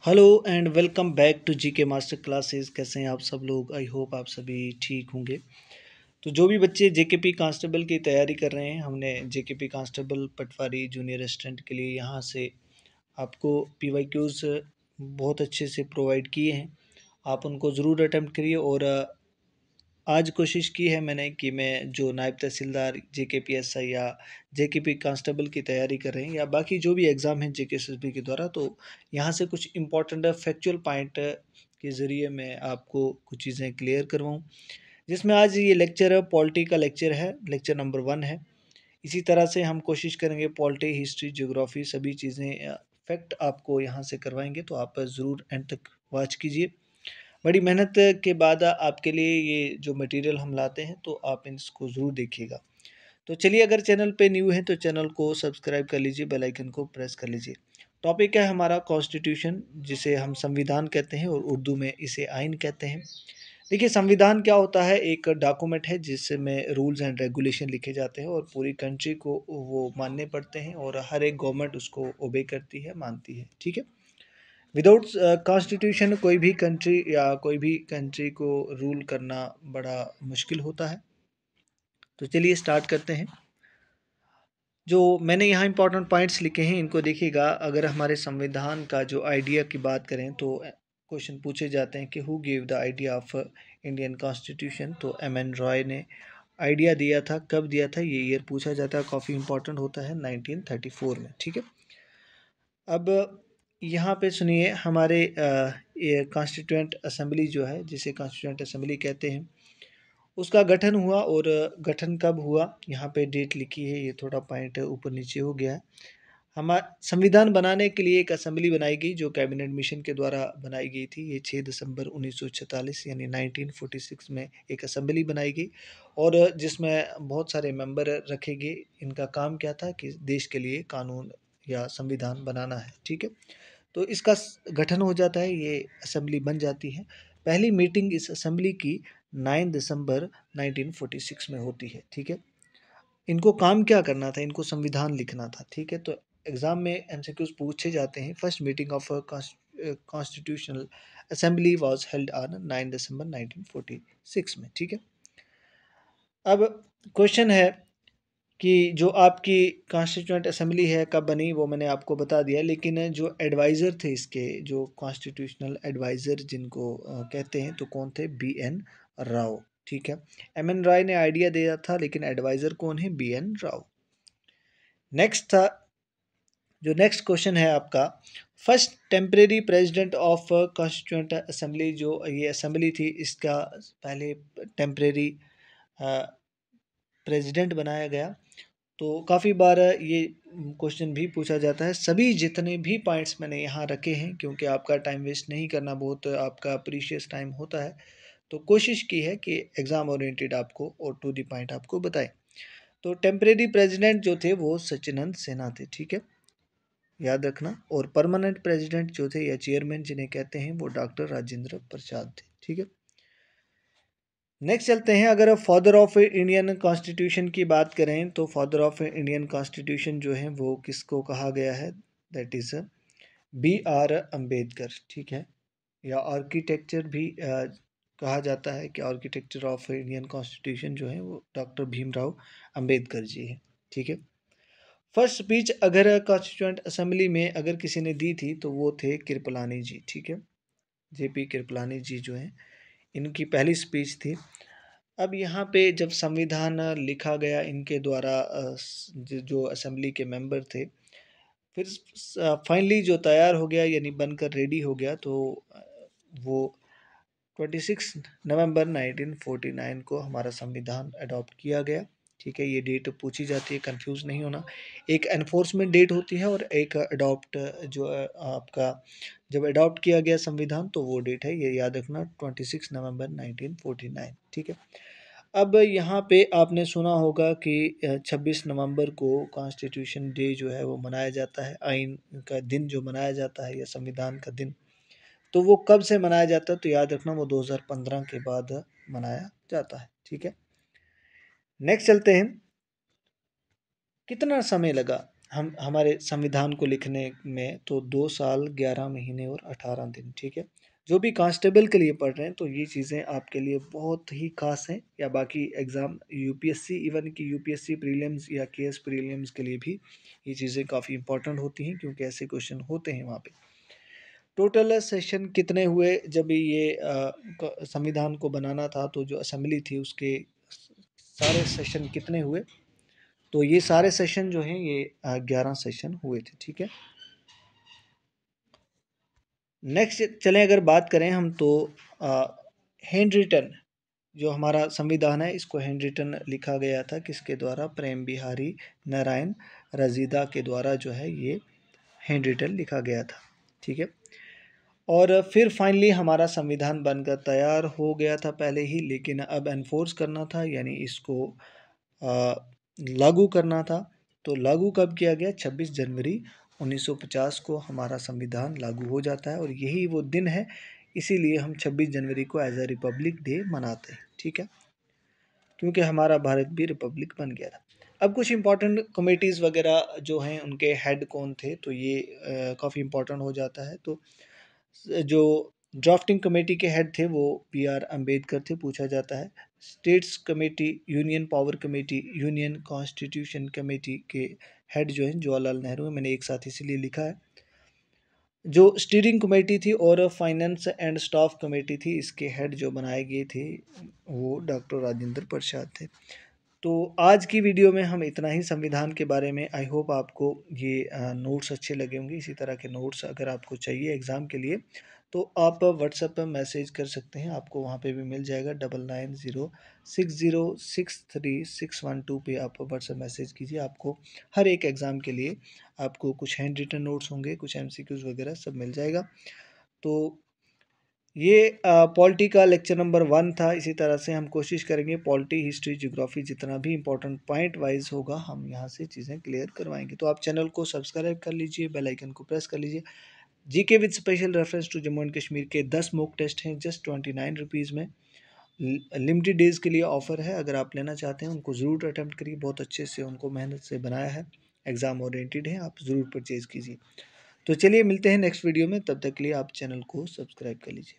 Hello and welcome back to GK master classes. कैसे हैं आप सब लोग? आई होप आप सभी ठीक होंगे। तो जो भी बच्चे जेकेपी कांस्टेबल की तैयारी कर रहे हैं, हमने जेकेपी कांस्टेबल पटवारी जूनियर असिस्टेंट के लिए यहाँ से आपको पीवाईक्यूज़ बहुत अच्छे से प्रोवाइड किए हैं। आप उनको ज़रूर अटेम्प्ट करिए। और आज कोशिश की है मैंने कि मैं जो नायब तहसीलदार जेकेपीएसआई या जेकेपी कांस्टेबल की तैयारी कर रहे हैं या बाकी जो भी एग्ज़ाम हैं जेकेएसएसबी के द्वारा, तो यहाँ से कुछ इंपॉर्टेंट फैक्चुअल पॉइंट के ज़रिए मैं आपको कुछ चीज़ें क्लियर करवाऊँ। जिसमें आज ये लेक्चर है, पॉलिटी का लेक्चर है, लेक्चर नंबर 1 है। इसी तरह से हम कोशिश करेंगे पॉलिटी, हिस्ट्री, ज्योग्राफी सभी चीज़ें फैक्ट आपको यहाँ से करवाएंगे, तो आप ज़रूर एंड तक वॉच कीजिए। बड़ी मेहनत के बाद आपके लिए ये जो मटेरियल हम लाते हैं, तो आप इसको ज़रूर देखिएगा। तो चलिए, अगर चैनल पे न्यू है तो चैनल को सब्सक्राइब कर लीजिए, बेल आइकन को प्रेस कर लीजिए। टॉपिक है हमारा कॉन्स्टिट्यूशन, जिसे हम संविधान कहते हैं और उर्दू में इसे आइन कहते हैं। देखिए, संविधान क्या होता है? एक डॉक्यूमेंट है जिसमें रूल्स एंड रेगुलेशन लिखे जाते हैं और पूरी कंट्री को वो मानने पड़ते हैं और हर एक गवर्नमेंट उसको ओबे करती है, मानती है। ठीक है। विदाउट कॉन्स्टिट्यूशन कोई भी कंट्री या कोई भी कंट्री को रूल करना बड़ा मुश्किल होता है। तो चलिए स्टार्ट करते हैं। जो मैंने यहाँ इंपॉर्टेंट पॉइंट्स लिखे हैं इनको देखिएगा। अगर हमारे संविधान का जो आइडिया की बात करें तो क्वेश्चन पूछे जाते हैं कि who give the idea of Indian constitution. तो एम एन रॉय ने आइडिया दिया था। कब दिया था ये ईयर पूछा जाता है, काफ़ी इंपॉर्टेंट होता है, 1934 में। ठीक है। अब यहाँ पे सुनिए, हमारे ये कॉन्स्टिट्यूएंट असेंबली जो है, जिसे कॉन्स्टिट्यूएंट असेंबली कहते हैं, उसका गठन हुआ। और गठन कब हुआ, यहाँ पे डेट लिखी है, ये थोड़ा पॉइंट ऊपर नीचे हो गया है। हमारा संविधान बनाने के लिए एक असेंबली बनाई गई जो कैबिनेट मिशन के द्वारा बनाई गई थी। ये 6 दिसंबर 1946 यानी 1946 में एक असेंबली बनाई गई, और जिसमें बहुत सारे मेंबर रखे गए। इनका काम क्या था कि देश के लिए कानून या संविधान बनाना है। ठीक है। तो इसका गठन हो जाता है, ये असेंबली बन जाती है। पहली मीटिंग इस असेंबली की 9 दिसंबर 1946 में होती है। ठीक है। इनको काम क्या करना था? इनको संविधान लिखना था। ठीक है। तो एग्जाम में एमसीक्यूज पूछे जाते हैं। First meeting of constitutional assembly was held on 9 दिसंबर 1946 में। ठीक है। अब क्वेश्चन है कि जो आपकी कॉन्स्टिट्यूएंट असेंबली है कब बनी, वो मैंने आपको बता दिया। लेकिन जो एडवाइज़र थे इसके, जो कॉन्स्टिट्यूशनल एडवाइज़र जिनको कहते हैं, तो कौन थे? B N Rao. ठीक है। एम एन राय ने आइडिया दिया था, लेकिन एडवाइज़र कौन है? B N Rao. नेक्स्ट था, जो नेक्स्ट क्वेश्चन है आपका, first temporary president of constituent assembly. जो ये असेंबली थी, इसका पहले टेम्परेरी प्रेसिडेंट बनाया गया। तो काफ़ी बार ये क्वेश्चन भी पूछा जाता है। सभी जितने भी पॉइंट्स मैंने यहाँ रखे हैं, क्योंकि आपका टाइम वेस्ट नहीं करना, बहुत आपका प्रीशियस टाइम होता है, तो कोशिश की है कि एग्ज़ाम ओरिएंटेड आपको और टू दी पॉइंट आपको बताएं। तो टेम्परेरी प्रेसिडेंट जो थे वो सचिनंद सिन्हा थे। ठीक है, याद रखना। और परमानेंट प्रेसिडेंट जो थे या चेयरमैन जिन्हें कहते हैं, वो डॉक्टर राजेंद्र प्रसाद थे। ठीक है। नेक्स्ट चलते हैं। अगर फादर ऑफ इंडियन कॉन्स्टिट्यूशन की बात करें, तो फादर ऑफ इंडियन कॉन्स्टिट्यूशन जो है वो किसको कहा गया है? That is B R Ambedkar. ठीक है। या आर्किटेक्चर भी कहा जाता है कि आर्किटेक्चर ऑफ इंडियन कॉन्स्टिट्यूशन जो है वो डॉक्टर भीमराव अम्बेडकर जी है। ठीक है। फर्स्ट स्पीच अगर कॉन्स्टिट्यूएंट असेंबली में अगर किसी ने दी थी, तो वो थे कृपलानी जी। ठीक है। जेपी कृपलानी जी जो हैं, इनकी पहली स्पीच थी। अब यहाँ पे जब संविधान लिखा गया इनके द्वारा, जो असेंबली के मेंबर थे, फिर फाइनली जो तैयार हो गया यानी बनकर रेडी हो गया, तो वो 26 नवंबर 1949 को हमारा संविधान अडॉप्ट किया गया। ठीक है। ये डेट पूछी जाती है, कंफ्यूज नहीं होना। एक एनफोर्समेंट डेट होती है और एक अडॉप्ट, जो आपका जब अडॉप्ट किया गया संविधान, तो वो डेट है, ये याद रखना, 26 नवंबर 1949। ठीक है। अब यहाँ पे आपने सुना होगा कि 26 नवंबर को कॉन्स्टिट्यूशन डे जो है वो मनाया जाता है, आइन का दिन जो मनाया जाता है या संविधान का दिन। तो वो कब से मनाया जाता है? तो याद रखना, वो 2015 के बाद मनाया जाता है। ठीक है। नेक्स्ट चलते हैं। कितना समय लगा हम हमारे संविधान को लिखने में तो 2 साल 11 महीने और 18 दिन, ठीक है। जो भी कांस्टेबल के लिए पढ़ रहे हैं तो ये चीज़ें आपके लिए बहुत ही खास हैं, या बाकी एग्ज़ाम यूपीएससी, इवन कि यूपीएससी प्रीलिम्स या केएस प्रीलिम्स के लिए भी ये चीज़ें काफ़ी इंपॉर्टेंट होती हैं, क्योंकि ऐसे क्वेश्चन होते हैं वहाँ पे। टोटल सेशन कितने हुए जब ये संविधान को बनाना था, तो जो असेंबली थी उसके सारे सेशन कितने हुए, तो ये सारे सेशन जो हैं ये 11 सेशन हुए थे, ठीक है। नेक्स्ट चलें, अगर बात करें हम तो हैंड रिटन जो हमारा संविधान है, इसको हैंड रिटन लिखा गया था किसके द्वारा, प्रेम बिहारी नारायण रजीदा के द्वारा जो है ये हैंड रिटन लिखा गया था, ठीक है। और फिर फाइनली हमारा संविधान बनकर तैयार हो गया था पहले ही, लेकिन अब एनफोर्स करना था, यानी इसको लागू करना था। तो लागू कब किया गया, 26 जनवरी 1950 को हमारा संविधान लागू हो जाता है, और यही वो दिन है, इसीलिए हम 26 जनवरी को एज ए रिपब्लिक डे मनाते हैं, ठीक है, क्योंकि हमारा भारत भी रिपब्लिक बन गया था। अब कुछ इंपॉर्टेंट कमेटीज़ वगैरह जो हैं उनके हेड कौन थे, तो ये काफ़ी इंपॉर्टेंट हो जाता है। तो जो ड्राफ्टिंग कमेटी के हेड थे वो B.R. अम्बेडकर थे, पूछा जाता है। States committee, union power committee, union constitution committee के हेड जो हैं जवाहरलाल नेहरू हैं, मैंने एक साथ इसीलिए लिखा है। जो स्टीयरिंग कमेटी थी और फाइनेंस एंड स्टाफ कमेटी थी, इसके हेड जो बनाए गए थे वो डॉक्टर राजेंद्र प्रसाद थे। तो आज की वीडियो में हम इतना ही संविधान के बारे में। आई होप आपको ये नोट्स अच्छे लगे होंगे। इसी तरह के नोट्स अगर आपको चाहिए एग्ज़ाम के लिए तो आप व्हाट्सएप पर मैसेज कर सकते हैं, आपको वहाँ पे भी मिल जाएगा। 9906063612 पे आप व्हाट्सएप मैसेज कीजिए। आपको हर एक एग्ज़ाम के लिए आपको कुछ हैंड रिटन नोट्स होंगे, कुछ MCQs वगैरह सब मिल जाएगा। तो ये पॉलिटी का लेक्चर नंबर 1 था। इसी तरह से हम कोशिश करेंगे पॉलिटी, हिस्ट्री, ज्योग्राफी जितना भी इंपॉर्टेंट पॉइंट वाइज होगा हम यहाँ से चीज़ें क्लियर करवाएंगे। तो आप चैनल को सब्सक्राइब कर लीजिए, बेल आइकन को प्रेस कर लीजिए। GK with special reference to Jammu and Kashmir के 10 मॉक टेस्ट हैं जस्ट 29 रुपीज़ में। लिमिटेड डेज़ के लिए ऑफ़र है, अगर आप लेना चाहते हैं उनको ज़रूर अटैम्प्ट करिए। बहुत अच्छे से उनको मेहनत से बनाया है, एग्ज़ाम ओरिएंटेड है, आप ज़रूर परचेज़ कीजिए। तो चलिए मिलते हैं नेक्स्ट वीडियो में, तब तक के लिए आप चैनल को सब्सक्राइब कर लीजिए।